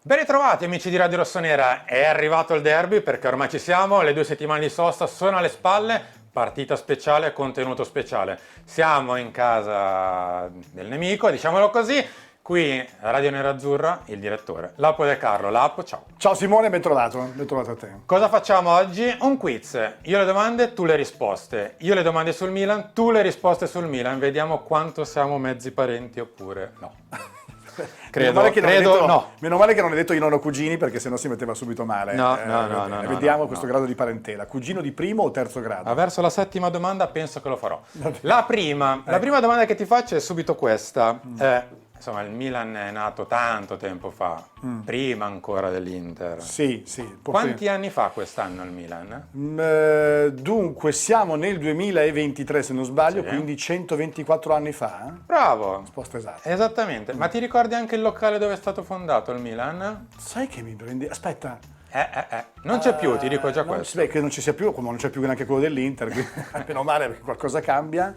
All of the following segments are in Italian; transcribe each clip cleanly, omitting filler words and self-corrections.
Ben ritrovati amici di Radio Rossonera, è arrivato il derby perché ormai ci siamo, le 2 settimane di sosta sono alle spalle, partita speciale, contenuto speciale. Siamo in casa del nemico, diciamolo così, qui a Radio Nerazzurra il direttore Lapo De Carlo. Lapo, ciao. Ciao Simone, ben trovato a te. Cosa facciamo oggi? Un quiz, io le domande, tu le risposte, io le domande sul Milan, tu le risposte sul Milan, vediamo quanto siamo mezzi parenti oppure no. Credo No. Meno male che non hai detto io non ho cugini, perché sennò si metteva subito male. No. Vediamo questo grado di parentela. Cugino di primo o terzo grado? Verso la settima domanda penso che lo farò. La prima domanda che ti faccio è subito questa. Insomma, il Milan è nato tanto tempo fa, prima ancora dell'Inter. Sì. Quanti anni fa quest'anno il Milan? Dunque, siamo nel 2023 se non sbaglio, Sì. quindi 124 anni fa. Bravo! Risposta esatta. Esattamente. Ma ti ricordi anche il locale dove è stato fondato il Milan? Sai che mi prendi... Aspetta. Non c'è più, ti dico già No, questo. beh, che non ci sia più, come non c'è più neanche quello dell'Inter, quindi meno male perché qualcosa cambia.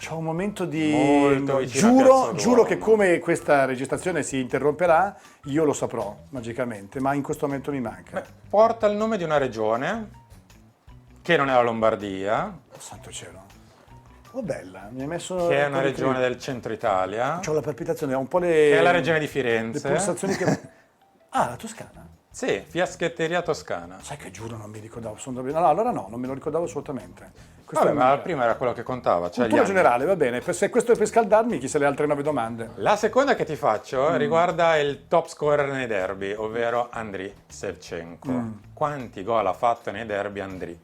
C'ho un momento di... Molto vicino a Piazza Giuro Duomo. che come questa registrazione si interromperà, io lo saprò magicamente, ma in questo momento mi manca. Beh, porta il nome di una regione che non è la Lombardia, Oh, santo cielo. Oh, bella, mi hai messo... che è una regione del centro Italia, C'ho la palpitazione, ho un po' le... che è la regione di Le Firenze. pulsazioni che... Ah, la Toscana. Sì, Fiaschetteria Toscana. Sai che giuro non mi ricordavo. No, allora no, non me lo ricordavo assolutamente. Questo Vabbè, mi ma manca. prima era quello che contava. Cioè Cultura gli anni. generale, va bene. Se questo è per scaldarmi, chissà le altre 9 domande. La seconda che ti faccio riguarda il top scorer nei derby, ovvero Andriy Shevchenko. Quanti gol ha fatto nei derby Andriy?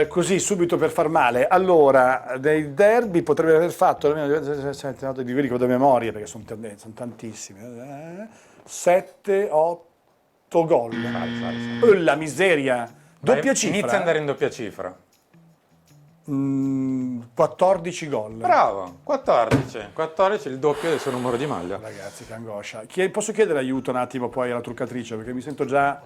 Così subito per far male. Allora, dei derby potrebbe aver fatto almeno di ricordo a memoria perché sono tantissimi. 7, 8 gol. Sali. La miseria. Doppia Vai, cifra. Inizia ad andare in doppia cifra. 14 gol. Bravo, 14. 14 il doppio del suo numero di maglia. Ragazzi, che angoscia. Posso chiedere aiuto un attimo poi alla truccatrice perché mi sento già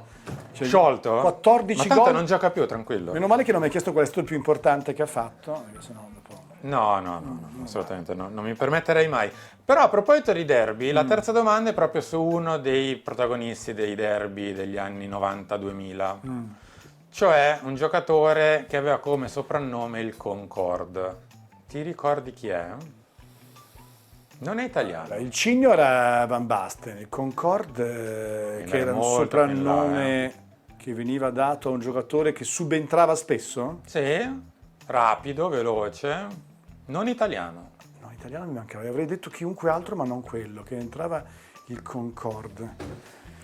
Sciolto? 14 Ma tanto gol. non gioca più, tranquillo. Meno male che non mi hai chiesto qual è stato il più importante che ha fatto, perché sennò dopo... No, assolutamente no, non mi permetterei mai. Però a proposito di derby, la terza domanda è proprio su uno dei protagonisti dei derby degli anni 90-2000. Cioè un giocatore che aveva come soprannome il Concorde. Ti ricordi chi è? Non è italiano. Il Cigno era Van Basten, il Concorde, che era un molto soprannome che veniva dato a un giocatore che subentrava spesso. Sì, rapido, veloce, non italiano. No, italiano mi mancava, avrei detto chiunque altro ma non quello, che entrava il Concorde.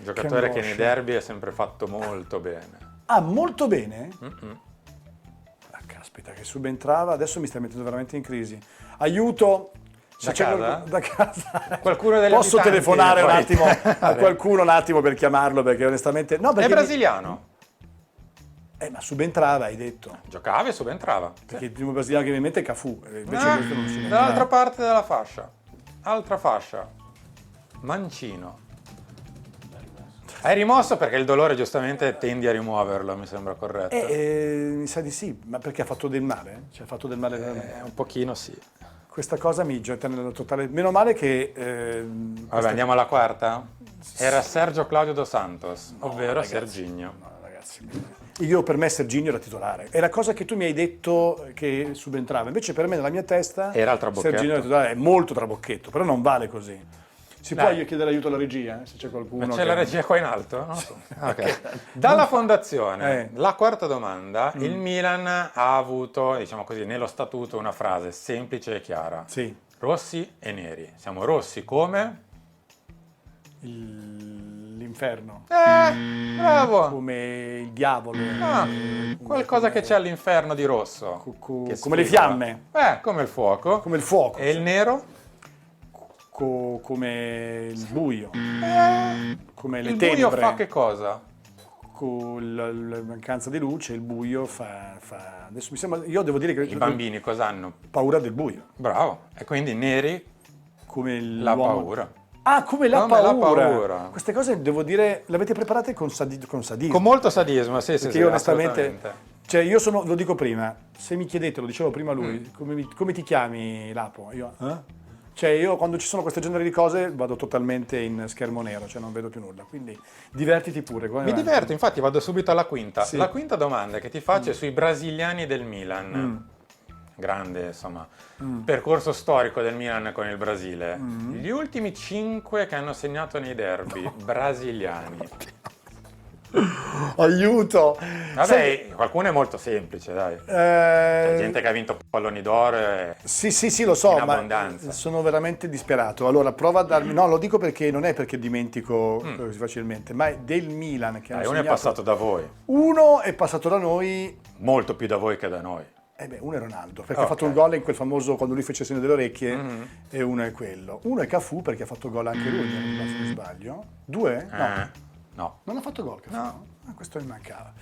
Giocatore che nei angoscia. derby è sempre fatto molto bene. Ah, molto bene? Ah, caspita, che subentrava, adesso mi stai mettendo veramente in crisi. Aiuto! Se Da c'è casa? Da casa. Qualcuno degli Posso abitanti telefonare un puoi- attimo a qualcuno un attimo per chiamarlo, perché onestamente... No, È perché brasiliano. ma subentrava, hai detto. Giocava e subentrava. Perché il primo brasiliano che mi viene in mente è Cafù, invece Ah, questo non subentrava. dall'altra parte della fascia. Altra fascia. Mancino. Hai rimosso perché il dolore giustamente tendi a rimuoverlo, mi sembra corretto. Mi sa di sì, ma perché ha fatto del male? Cioè ha fatto del male veramente. Un pochino sì. Questa cosa mi getta nella totale... Meno male che... Vabbè, andiamo alla quarta? Era Sergio Claudio Dos Santos, ovvero ragazzi, Serginho. No, ragazzi. Io per me Serginho era titolare. È la cosa che tu mi hai detto che subentrava. Invece per me nella mia testa Era il trabocchetto. Serginho era titolare, è molto trabocchetto, però non vale così. Si Dai. può chiedere aiuto alla regia, se c'è qualcuno. Ma c'è che- la regia qua in alto? No? Ok. Dalla fondazione, la quarta domanda, il Milan ha avuto, diciamo così, nello statuto una frase semplice e chiara. Sì. Rossi e neri. Siamo rossi come? L'inferno. Bravo! Come il diavolo. Ah, qualcosa che c'è all'inferno di rosso. Che come le sfiora. fiamme. Come il fuoco. Come il fuoco. E il nero? Come il buio. Come le Il tenebre. buio fa che cosa? Con la mancanza di luce, il buio fa... Adesso mi sembra... Io devo dire che... I bambini cosa hanno? Paura del buio. Bravo. E quindi neri, Come la l'uomo- paura. Ah, come la Come la paura. paura. Queste cose, devo dire, le avete preparate con sadismo. Con molto sadismo, sì, Perché io onestamente... Cioè, io sono, lo dico prima, se mi chiedete, lo dicevo prima lui, come ti chiami Lapo? Io, Cioè io quando ci sono questo genere di cose vado totalmente in schermo nero, cioè non vedo più nulla, quindi divertiti pure. Mi diverto, infatti vado subito alla quinta. Sì. La quinta domanda che ti faccio è sui brasiliani del Milan. Grande, insomma, percorso storico del Milan con il Brasile. Gli ultimi 5 che hanno segnato nei derby brasiliani. Aiuto! Vabbè, qualcuno è molto semplice, dai. C'è gente che ha vinto palloni d'oro e... Sì, lo so, in ma abbondanza. sono veramente disperato. Allora, prova a darmi... No, lo dico perché non è perché dimentico così facilmente, ma è del Milan che hanno Uno è segnato. passato da voi, Uno è passato da noi, molto più da voi che da noi. uno è Ronaldo, perché ha fatto un gol in quel famoso, quando lui fece il segno delle orecchie, e uno è quello. Uno è Cafù, perché ha fatto gol anche lui, se non sbaglio. Due? No. No. Non ha fatto gol, Cafù? No. Ah, questo mi mancava.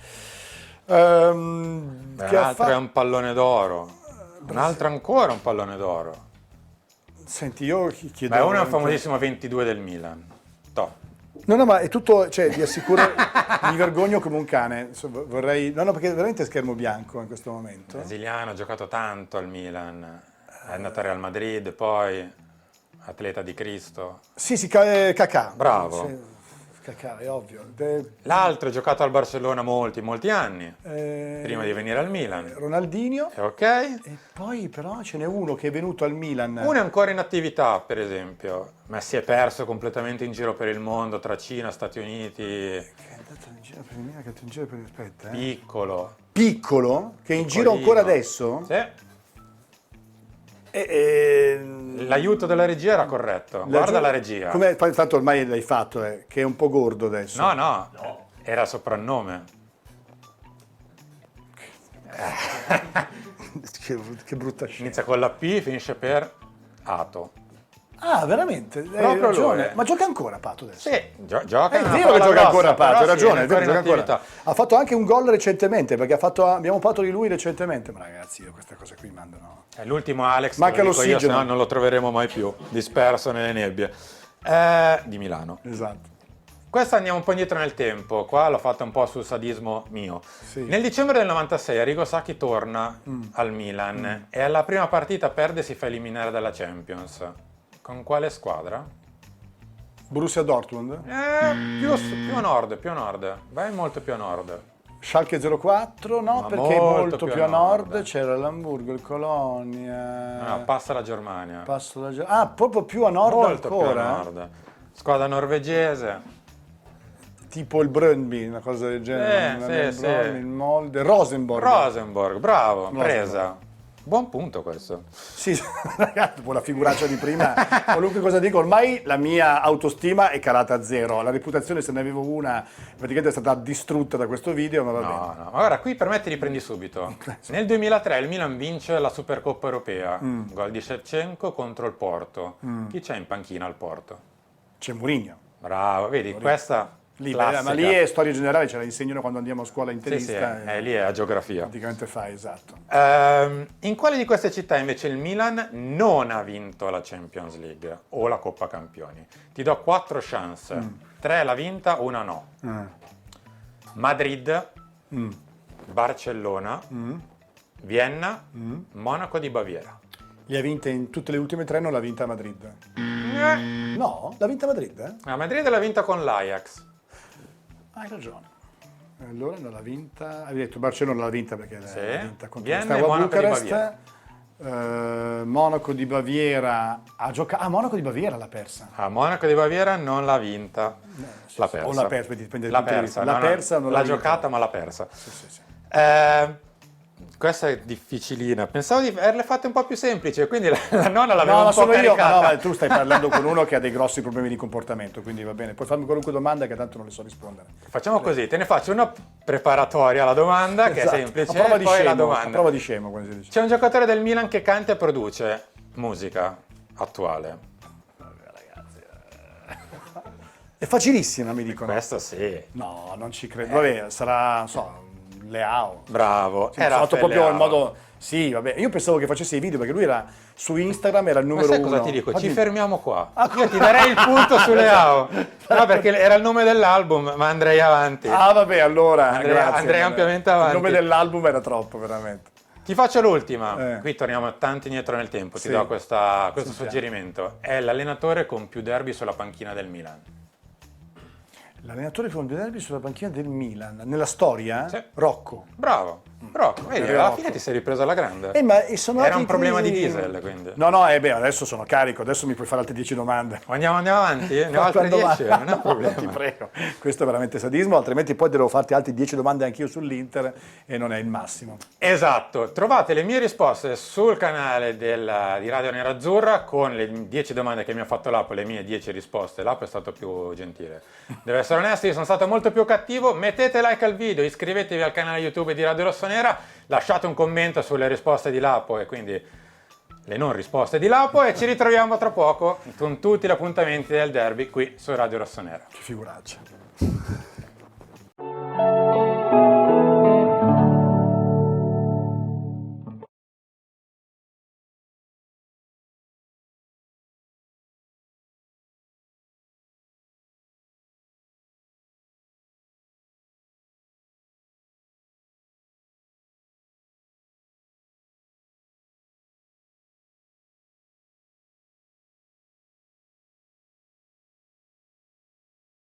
Un Che ha altro è un pallone d'oro. Un altro ancora un pallone d'oro. Senti, io chiedo... Beh, uno è un famosissimo 22 del Milan. Toh. No, ma è tutto, cioè, vi assicuro, mi vergogno come un cane. Vorrei... No, perché è veramente schermo bianco in questo momento. Brasiliano, ha giocato tanto al Milan. È andato al Real Madrid, poi atleta di Cristo. Sì, Cacà. Bravo. Sì, Cacà, è ovvio. L'altro ha giocato al Barcellona molti anni, prima di venire al Milan. Ronaldinho. Ok? E poi però ce n'è uno che è venuto al Milan. Uno è ancora in attività, per esempio, ma si è perso completamente in giro per il mondo, tra Cina, Stati Uniti, Che è andato in giro per il Milan, che è andato in giro per... Aspetta, piccolo. Piccolo, che è in giro ancora adesso. Sì. E, L'aiuto della regia era corretto. Guarda la regia. Come, tanto ormai l'hai fatto, che è un po' gordo adesso. No, era soprannome. che brutta scena. Inizia con la P, finisce per Ato. Ah, veramente? Hai Proprio ragione. lui. Ma gioca ancora Pato adesso? Sì, gioca. È nella vero che palla gioca grossa, ancora Pato, però hai sì, ragione, è è vero che ancora gioca in ancora. attività. Ha fatto anche un gol recentemente, perché abbiamo parlato di lui recentemente, ma ragazzi, io queste cose qui mandano... È l'ultimo Alex, Manca lo dico io, l'ossigeno. se no non lo troveremo mai più, disperso nelle nebbie. Di Milano. Esatto. Questa andiamo un po' indietro nel tempo, qua l'ho fatta un po' sul sadismo mio. Sì. Nel dicembre del 96 Arrigo Sacchi torna al Milan e alla prima partita perde e si fa eliminare dalla Champions. Con quale squadra? Borussia Dortmund, Più a nord, vai molto più a nord. Schalke 04, no, Ma perché è molto molto più più a a nord, nord. c'era l'Hamburgo, il Colonia... Passa la Germania. Passo la... Ah, proprio più a nord Molto ancora? più a nord. Squadra norvegese. Tipo il Brøndby, una cosa del genere. Sì, non è il sì, Brøndby, sì. il Molde, Rosenborg. Rosenborg, bravo, Rosenborg. presa. Buon punto questo. Sì, ragazzi, dopo la figuraccia di prima, qualunque cosa dico, ormai la mia autostima è calata a zero. La reputazione, se ne avevo una, praticamente è stata distrutta da questo video, ma va bene. No, ma guarda, qui per me ti riprendi subito. Nel 2003 il Milan vince la Supercoppa Europea. Gol di Shevchenko contro il Porto. Chi c'è in panchina al Porto? C'è Mourinho. Bravo, vedi, questa Lì, classica. ma lì è storia generale, ce la insegnano quando andiamo a scuola Sì, interista. sì, lì è a geografia. Praticamente fai, esatto. In quale di queste città invece il Milan non ha vinto la Champions League o la Coppa Campioni? Ti do 4 chance. 3 l'ha vinta, 1 no. Madrid, Barcellona, Vienna, Monaco di Baviera. Le ha vinte in tutte le ultime 3, non l'ha vinta a Madrid. No? L'ha vinta a Madrid, eh? La Madrid l'ha vinta con l'Ajax. Hai ragione. Allora non l'ha vinta... Hai detto Barcellona l'ha vinta perché Sì. l'ha vinta contro Vienna Steaua e Monaco di Bucarest. Monaco di Baviera ha giocato... Ah, Monaco di Baviera l'ha persa. A Monaco di Baviera non l'ha vinta. L'ha persa. O l'ha persa, dipende L'ha dal punto di persa, vista. L'ha persa o non l'ha l'ha vinta? giocata ma l'ha persa. Sì. Questa è difficilina. Pensavo di averle fatte un po' più semplici, quindi la nonna l'avevo No, un ma po' sono io, caricata. ma no, ma tu stai parlando con uno che ha dei grossi problemi di comportamento, quindi va bene. Puoi farmi qualunque domanda che tanto non le so rispondere. Facciamo così, te ne faccio una preparatoria alla domanda, che Esatto. è semplice, A prova e di poi la scemo, a domanda. prova di scemo, come si dice. C'è un giocatore del Milan che canta e produce musica attuale. È facilissima, mi dicono. Questo sì. No, non ci credo. Vabbè, sarà, non so, Leao. Bravo. Sì, Era fatto proprio Leao. in modo... Sì, vabbè, io pensavo che facesse i video perché lui era su Instagram, era il Ma numero sai uno. cosa ti dico? Ma Ci dimmi. fermiamo qua. Io ti darei il punto su Leao. No, perché era il nome dell'album, ma andrei avanti. Ah, vabbè, allora, Andrei grazie. ampiamente avanti. Il nome dell'album era troppo, veramente. Ti faccio l'ultima, Eh. qui torniamo tanti indietro nel tempo, ti Sì. do questo Sentiamo. suggerimento. È l'allenatore con più derby sulla panchina del Milan. L'allenatore con due derby sulla panchina del Milan. Nella storia? Sì. Rocco. Bravo, vedi, alla fine ti sei ripreso alla grande. Sono Era anche un problema di crisi- diesel, quindi. No, adesso sono carico, adesso mi puoi fare altre 10 domande. Andiamo avanti? Ne ho altre Quando 10, va- non è un problema. Ti prego, questo è veramente sadismo, altrimenti poi devo farti altre 10 domande anch'io sull'Inter e non è il massimo. Esatto, trovate le mie risposte sul canale di Radio Nerazzurra con le 10 domande che mi ha fatto Lapo, le mie 10 risposte. Lapo è stato più gentile. Devo essere onesto, io sono stato molto più cattivo. Mettete like al video, iscrivetevi al canale YouTube di Radio Rossonera, lasciate un commento sulle risposte di Lapo e quindi le non risposte di Lapo e ci ritroviamo tra poco con tutti gli appuntamenti del derby qui su Radio Rossonera. Che figuraccia.